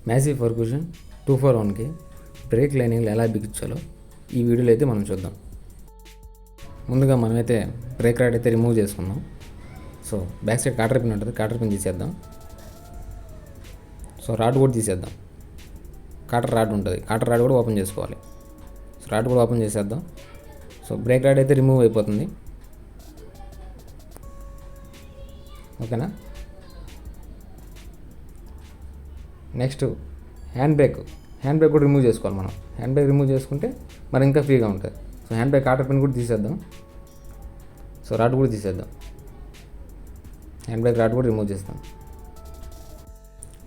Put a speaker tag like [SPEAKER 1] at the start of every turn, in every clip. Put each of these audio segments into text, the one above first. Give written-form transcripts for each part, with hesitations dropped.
[SPEAKER 1] Massive Ferguson 241కి break లైనింగ్లు ఎలా బిగించాలో ఈ వీడియోలో అయితే మనం చూద్దాం. ముందుగా మనమైతే బ్రేక్ రాడ్ అయితే రిమూవ్ చేసుకుందాం. సో బ్యాక్ సైడ్ కాటర్ పిన్ ఉంటుంది, కాటర్ పిన్ తీసేద్దాం. సో రాడ్ కూడా తీసేద్దాం. కాటర్ రాడ్ ఉంటుంది, కాటర్ రాడ్ కూడా ఓపెన్ చేసుకోవాలి. సో రాడ్ కూడా ఓపెన్ చేసేద్దాం. సో బ్రేక్ రాడ్ అయితే రిమూవ్ అయిపోతుంది. ఓకేనా. నెక్స్ట్ హ్యాండ్ బ్రేక్ కూడా రిమూవ్ చేసుకోవాలి మనం. హ్యాండ్ బ్రేక్ రిమూవ్ చేసుకుంటే మరి ఇంకా ఫ్రీగా ఉంటుంది. సో హ్యాండ్ బ్రేక్ కాటర్ పిన్ కూడా తీసేద్దాం. సో రాడ్ కూడా తీసేద్దాం. హ్యాండ్ బ్రేక్ రాడ్ కూడా రిమూవ్ చేస్తాం.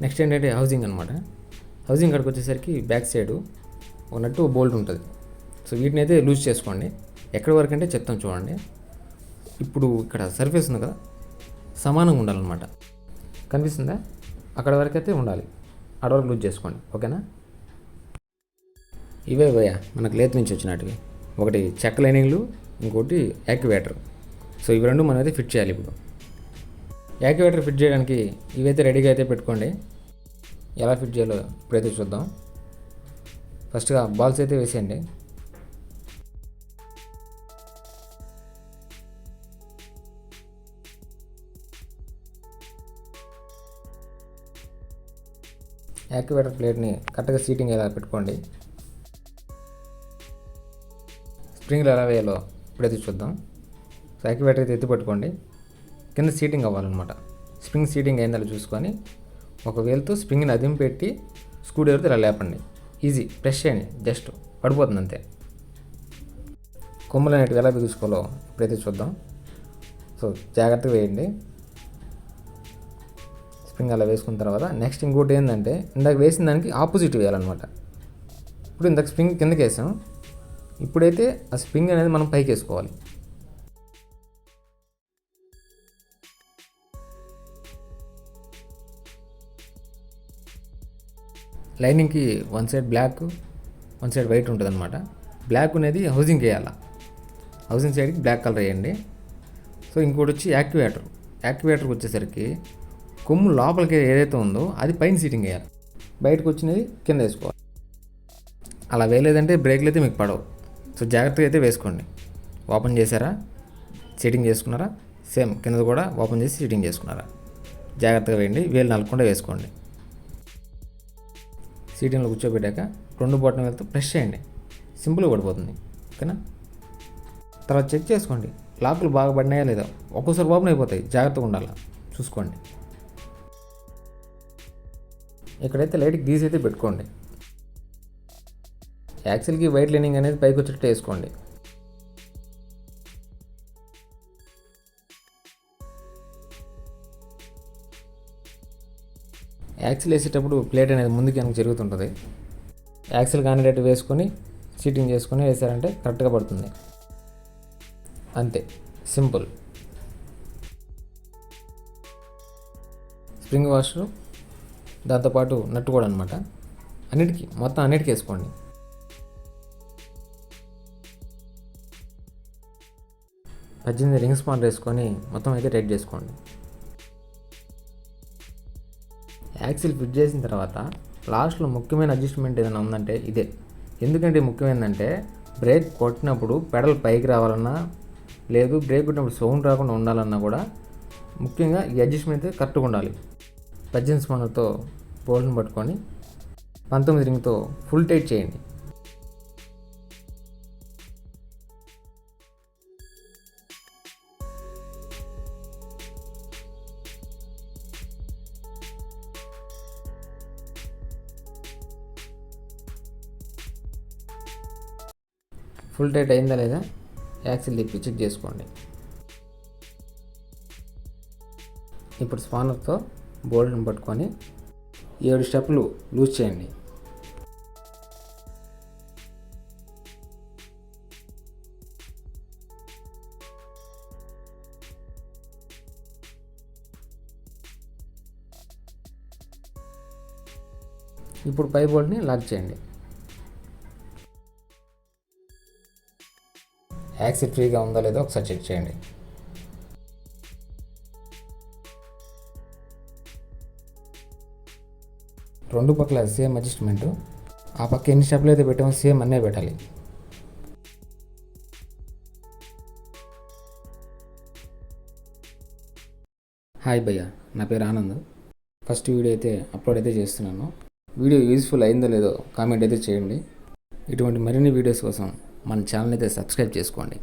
[SPEAKER 1] నెక్స్ట్ ఏంటంటే హౌసింగ్ అనమాట. హౌసింగ్ కాడికి వచ్చేసరికి బ్యాక్ సైడ్ ఉన్నట్టు బోల్ట్ ఉంటుంది. సో వీటిని అయితే లూజ్ చేసుకోండి. ఎక్కడి వరకు అంటే చెప్తాం చూడండి. ఇప్పుడు ఇక్కడ సర్ఫేస్ ఉంది కదా, సమానంగా ఉండాలన్నమాట. కనిపిస్తుందా? అక్కడ వరకు అయితే ఉండాలి. అక్కడ వరకు లూజ్ చేసుకోండి. ఓకేనా. ఇవే భయ్యా మనకు లేత్ నుంచి వచ్చినట్టువి. ఒకటి చెక్క లైనింగ్లు, ఇంకోటి యాక్యువేటర్. సో ఇవి రెండు మనం అయితే ఫిట్ చేయాలి. ఇప్పుడు యాక్యువేటర్ ఫిట్ చేయడానికి ఇవైతే రెడీగా అయితే పెట్టుకోండి. ఎలా ఫిట్ చేయాలో ఇప్పుడైతే చూద్దాం. ఫస్ట్గా బాల్స్ అయితే వేసేయండి. యాక్యువేటర్ ప్లేట్ని కరెక్ట్గా సీటింగ్ ఎలా పెట్టుకోండి. స్ప్రింగ్లు ఎలా వేయాలో ఇప్పుడైతే చూద్దాం. సో యాక్యువేటర్ అయితే ఎత్తి పట్టుకోండి. కింద సీటింగ్ అవ్వాలన్నమాట. స్ప్రింగ్ సీటింగ్ అయిందని చూసుకొని ఒక వేలుతో స్ప్రింగ్ని అదిం పెట్టి స్క్రూ డ్రైవర్తో ఇలా లేపండి. ఈజీ, ప్రెస్ చేయండి, జస్ట్ పడిపోతుంది అంతే. కొమ్మలు అనేటివి ఎలా బిగుసుకోవాలో ఇప్పుడైతే చూద్దాం. సో జాగ్రత్తగా వేయండి. స్ప్రింగ్ అలా వేసుకున్న తర్వాత నెక్స్ట్ ఇంకోటి ఏంటంటే ఇందాక వేసిన దానికి ఆపోజిట్ వేయాలన్నమాట. ఇప్పుడు ఇందాక స్ప్రింగ్ కిందకి వేసాం, ఇప్పుడైతే ఆ స్ప్రింగ్ అనేది మనం పైకి వేసుకోవాలి. లైనింగ్కి one side black, one side white ఉంటుంది అనమాట. బ్లాక్ అనేది హౌసింగ్కి వేయాలి. హౌసింగ్ సైడ్కి బ్లాక్ కలర్ వేయండి. సో ఇంకోటి వచ్చి యాక్యువేటర్కి వచ్చేసరికి కొమ్ము లోపలికి ఏదైతే ఉందో అది పైన సీటింగ్ వేయాలి, బయటకు వచ్చినది కింద వేసుకోవాలి. అలా వేయలేదంటే బ్రేక్లు అయితే మీకు పడవు. సో జాగ్రత్తగా అయితే వేసుకోండి. ఓపెన్ చేశారా, సీటింగ్ చేసుకున్నారా, సేమ్ కింద కూడా ఓపెన్ చేసి సీటింగ్ చేసుకున్నారా, జాగ్రత్తగా వేయండి. వేలు నలకుండా వేసుకోండి. సీటింగ్లో కూర్చోబెట్టాక రెండు బటన్ వెళ్తూ ప్రెస్ చేయండి, సింపుల్గా పడిపోతుంది. ఓకేనా. తర్వాత చెక్ చేసుకోండి లాకులు బాగా పడినాయా లేదా. ఒక్కోసారి ఓపెన్ అయిపోతాయి, జాగ్రత్తగా ఉండాలి, చూసుకోండి. ఇక్కడైతే లైట్కి గీసి అయితే పెట్టుకోండి. యాక్సిల్కి వైట్ లైనింగ్ అనేది పైకి వచ్చేటట్టు వేసుకోండి. యాక్సిల్ వేసేటప్పుడు ప్లేట్ అనేది ముందుకి వెనక్కి జరుగుతుంటుంది. యాక్సిల్ కానిడేట్ వేసుకొని సీటింగ్ చేసుకొని వేసారంటే కరెక్ట్గా పడుతుంది. అంతే, సింపుల్. స్ప్రింగ్ వాషరు దాంతోపాటు నట్టు కూడా అనమాట. మొత్తం అన్నిటికీ వేసుకోండి. పద్దెనిమిది రింగ్ స్పాన్ వేసుకొని మొత్తం అయితే టైట్ చేసుకోండి. యాక్సిల్ ఫిట్ చేసిన తర్వాత లాస్ట్లో ముఖ్యమైన అడ్జస్ట్మెంట్ ఏదైనా ఉందంటే ఇదే. ఎందుకంటే ముఖ్యమైనదంటే బ్రేక్ కొట్టినప్పుడు పెడల్ పైకి రావాలన్నా, లేదు బ్రేక్ కొట్టినప్పుడు సౌండ్ రాకుండా ఉండాలన్నా కూడా ముఖ్యంగా ఈ అడ్జస్ట్మెంట్ అయితే కరెక్ట్గా ఉండాలి. 18 స్పాన్లతో బోల్ట్ని పట్టుకొని 19 రింగ్తో ఫుల్ టైట్ చేయండి. ఫుల్ టైట్ అయిందా లేదా యాక్సిల్ తిప్పి చెక్ చేసుకోండి. ఇప్పుడు స్పానర్తో బోల్ట్ని పట్టుకొని 7 స్టెప్లు లూజ్ చేయండి. ఇప్పుడు పై బోల్ట్ని లాక్ చేయండి. యాక్సిల్ ఫ్రీగా ఉందో లేదో ఒకసారి చెక్ చేయండి. రెండు పక్కల సేమ్ అడ్జస్ట్మెంటు. ఆ పక్క ఎన్ని స్టెప్లు అయితే పెట్టామో సేమ్ అన్నే పెట్టాలి. హాయ్ భయ్య, నా పేరు ఆనంద్. ఫస్ట్ వీడియో అయితే అప్లోడ్ అయితే చేస్తున్నాను. వీడియో యూజ్ఫుల్ అయిందో లేదో కామెంట్ అయితే చేయండి. ఇటువంటి మరిన్ని వీడియోస్ కోసం మన ఛానల్ అయితే సబ్స్క్రైబ్ చేసుకోండి.